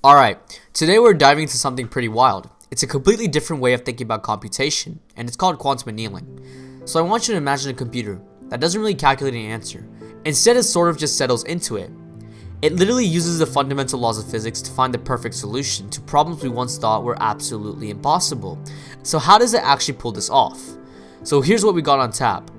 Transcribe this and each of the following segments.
Alright, today we're diving into something pretty wild. It's a completely different way of thinking about computation, and it's called quantum annealing. So I want you to imagine a computer that doesn't really calculate an answer. Instead, it sort of just settles into it. It literally uses the fundamental laws of physics to find the perfect solution to problems we once thought were absolutely impossible. So how does it actually pull this off? So here's what we got on tap.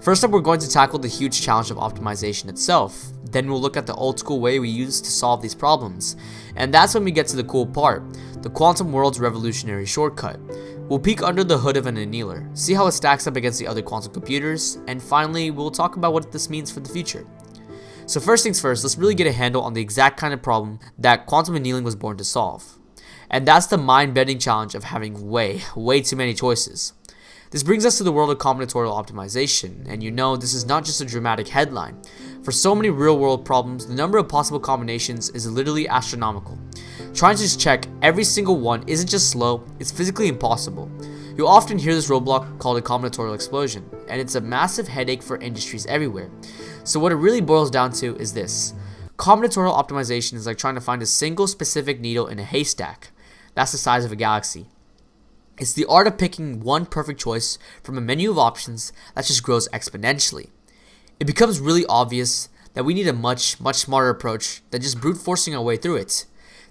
First up, we're going to tackle the huge challenge of optimization itself. Then we'll look at the old school way we used to solve these problems. And that's when we get to the cool part, the quantum world's revolutionary shortcut. We'll peek under the hood of an annealer, see how it stacks up against the other quantum computers, and finally we'll talk about what this means for the future. So first things first, let's really get a handle on the exact kind of problem that quantum annealing was born to solve. And that's the mind-bending challenge of having way too many choices. This brings us to the world of combinatorial optimization, and you know this is not just a dramatic headline. For so many real-world problems, the number of possible combinations is literally astronomical. Trying to just check every single one isn't just slow, it's physically impossible. You'll often hear this roadblock called a combinatorial explosion, and it's a massive headache for industries everywhere. So what it really boils down to is this. Combinatorial optimization is like trying to find a single specific needle in a haystack. That's the size of a galaxy. It's the art of picking one perfect choice from a menu of options that just grows exponentially. It becomes really obvious that we need a much smarter approach than just brute forcing our way through it.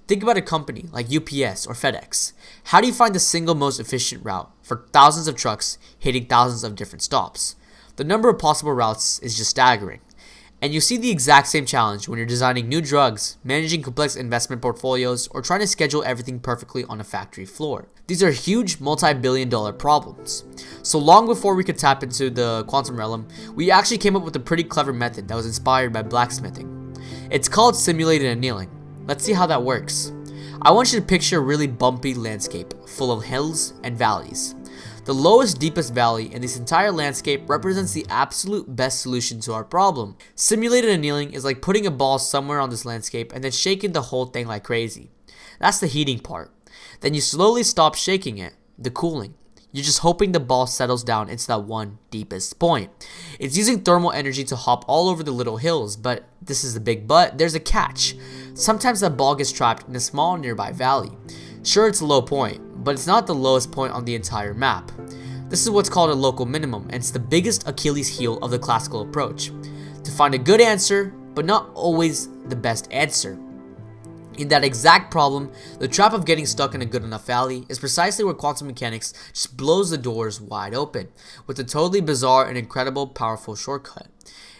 Think about a company like UPS or FedEx. How do you find the single most efficient route for thousands of trucks hitting thousands of different stops? The number of possible routes is just staggering. And you see the exact same challenge when you're designing new drugs, managing complex investment portfolios, or trying to schedule everything perfectly on a factory floor. These are huge multi-billion-dollar problems. So long before we could tap into the quantum realm, we actually came up with a pretty clever method that was inspired by blacksmithing. It's called simulated annealing. Let's see how that works. I want you to picture a really bumpy landscape full of hills and valleys. The lowest, deepest valley in this entire landscape represents the absolute best solution to our problem. Simulated annealing is like putting a ball somewhere on this landscape and then shaking the whole thing like crazy. That's the heating part. Then you slowly stop shaking it, the cooling. You're just hoping the ball settles down into that one deepest point. It's using thermal energy to hop all over the little hills, but this is the big but, there's a catch. Sometimes that ball gets trapped in a small nearby valley. Sure, it's a low point, but it's not the lowest point on the entire map. This is what's called a local minimum, and it's the biggest Achilles heel of the classical approach. To find a good answer, but not always the best answer. In that exact problem, the trap of getting stuck in a good enough valley is precisely where quantum mechanics just blows the doors wide open, with a totally bizarre and incredible powerful shortcut.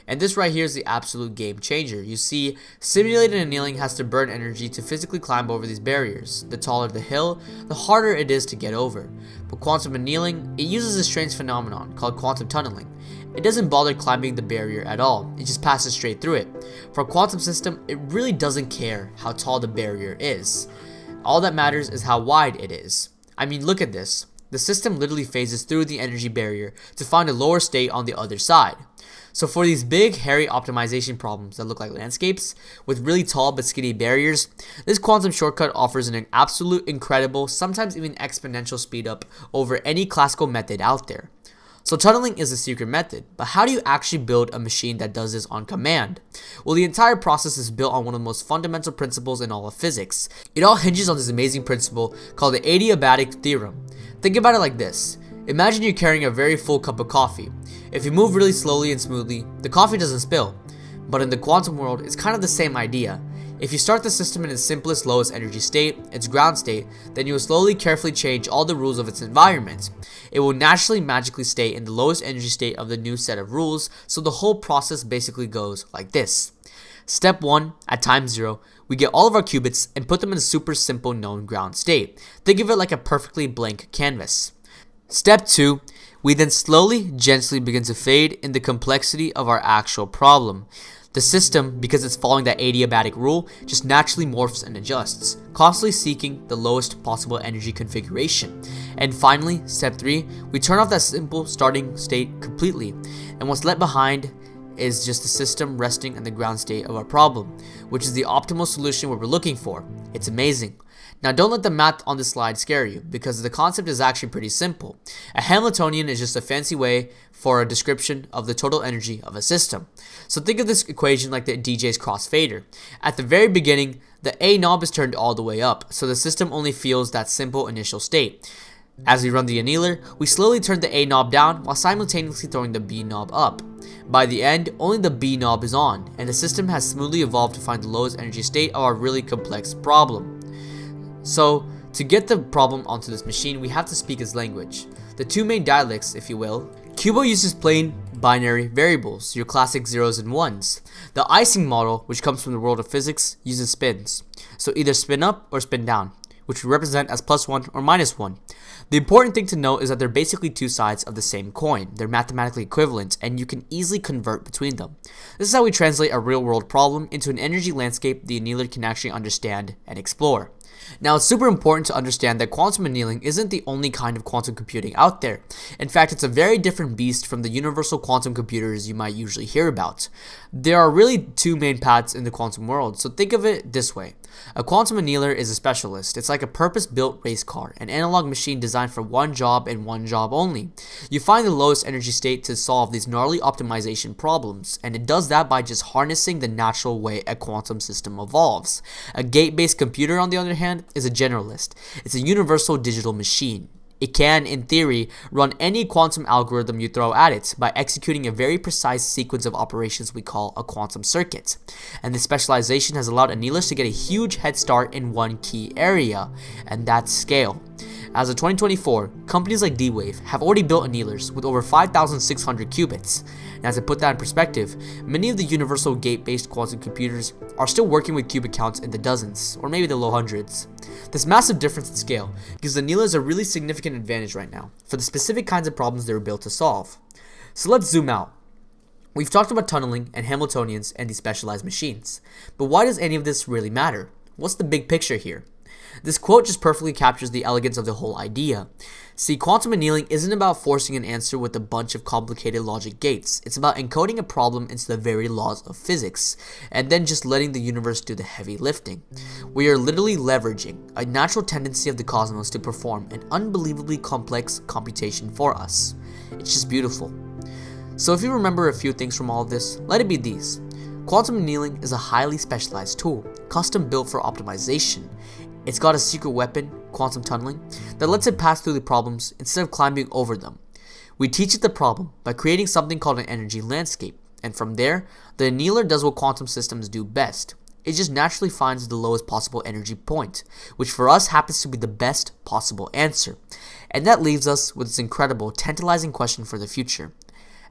And this right here is the absolute game changer. You see, simulated annealing has to burn energy to physically climb over these barriers. The taller the hill, the harder it is to get over. But quantum annealing, it uses a strange phenomenon called quantum tunneling. It doesn't bother climbing the barrier at all, it just passes straight through it. For a quantum system, it really doesn't care how tall the barrier is. All that matters is how wide it is. I mean, look at this. The system literally phases through the energy barrier to find a lower state on the other side. So for these big, hairy optimization problems that look like landscapes with really tall but skinny barriers, this quantum shortcut offers an absolute incredible, sometimes even exponential speed up over any classical method out there. So tunneling is a secret method, but how do you actually build a machine that does this on command? Well, the entire process is built on one of the most fundamental principles in all of physics. It all hinges on this amazing principle called the adiabatic theorem. Think about it like this. Imagine you're carrying a very full cup of coffee. If you move really slowly and smoothly, the coffee doesn't spill. But in the quantum world, it's kind of the same idea. If you start the system in its simplest, lowest energy state, its ground state, then you will slowly, carefully change all the rules of its environment. It will naturally, magically stay in the lowest energy state of the new set of rules, so the whole process basically goes like this. Step 1, at time 0, we get all of our qubits and put them in a super simple known ground state. Think of it like a perfectly blank canvas. Step 2, we then slowly, gently begin to fade in the complexity of our actual problem. The system, because it's following that adiabatic rule, just naturally morphs and adjusts, constantly seeking the lowest possible energy configuration. And finally, step 3, we turn off that simple starting state completely, and what's left behind is just the system resting in the ground state of our problem, which is the optimal solution what we're looking for. It's amazing. Now don't let the math on this slide scare you, because the concept is actually pretty simple. A Hamiltonian is just a fancy way for a description of the total energy of a system. So think of this equation like the DJ's crossfader. At the very beginning, The A knob is turned all the way up, so the system only feels that simple initial state. As we run the annealer, we slowly turn the A knob down while simultaneously throwing the B knob up. By the end, only the B knob is on, and the system has smoothly evolved to find the lowest energy state of our really complex problem. So, to get the problem onto this machine, we have to speak its language. The two main dialects, if you will. Qubo uses plain binary variables, your classic zeros and ones. The icing model, which comes from the world of physics, uses spins. So either spin up or spin down, which we represent as +1 or -1. The important thing to note is that they're basically two sides of the same coin. They're mathematically equivalent, and you can easily convert between them. This is how we translate a real-world problem into an energy landscape the annealer can actually understand and explore. Now, it's super important to understand that quantum annealing isn't the only kind of quantum computing out there. In fact, it's a very different beast from the universal quantum computers you might usually hear about. There are really two main paths in the quantum world, so think of it this way. A quantum annealer is a specialist. It's like a purpose-built race car, an analog machine designed for one job and one job only. You find the lowest energy state to solve these gnarly optimization problems, and it does that by just harnessing the natural way a quantum system evolves. A gate-based computer, on the other hand, is a generalist. It's a universal digital machine. It can, in theory, run any quantum algorithm you throw at it by executing a very precise sequence of operations we call a quantum circuit. And this specialization has allowed annealers to get a huge head start in one key area, and that's scale. As of 2024, companies like D-Wave have already built annealers with over 5,600 qubits. And to put that in perspective, many of the universal gate-based quantum computers are still working with qubit counts in the dozens, or maybe the low hundreds. This massive difference in scale gives annealers a really significant advantage right now for the specific kinds of problems they were built to solve. So let's zoom out. We've talked about tunneling and Hamiltonians and these specialized machines, but why does any of this really matter? What's the big picture here? This quote just perfectly captures the elegance of the whole idea. See, quantum annealing isn't about forcing an answer with a bunch of complicated logic gates. It's about encoding a problem into the very laws of physics, and then just letting the universe do the heavy lifting. We are literally leveraging a natural tendency of the cosmos to perform an unbelievably complex computation for us. It's just beautiful. So if you remember a few things from all of this, let it be these. Quantum annealing is a highly specialized tool, custom built for optimization. It's got a secret weapon, quantum tunneling, that lets it pass through the problems instead of climbing over them. We teach it the problem by creating something called an energy landscape, and from there, the annealer does what quantum systems do best. It just naturally finds the lowest possible energy point, which for us happens to be the best possible answer. And that leaves us with this incredible, tantalizing question for the future.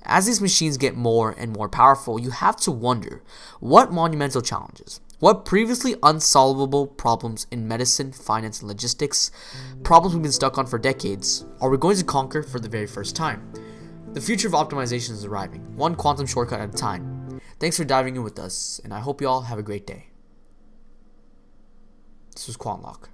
As these machines get more and more powerful, you have to wonder, what monumental challenges, what previously unsolvable problems in medicine, finance, and logistics, problems we've been stuck on for decades, are we going to conquer for the very first time? The future of optimization is arriving, one quantum shortcut at a time. Thanks for diving in with us, and I hope you all have a great day. This was Quantlock.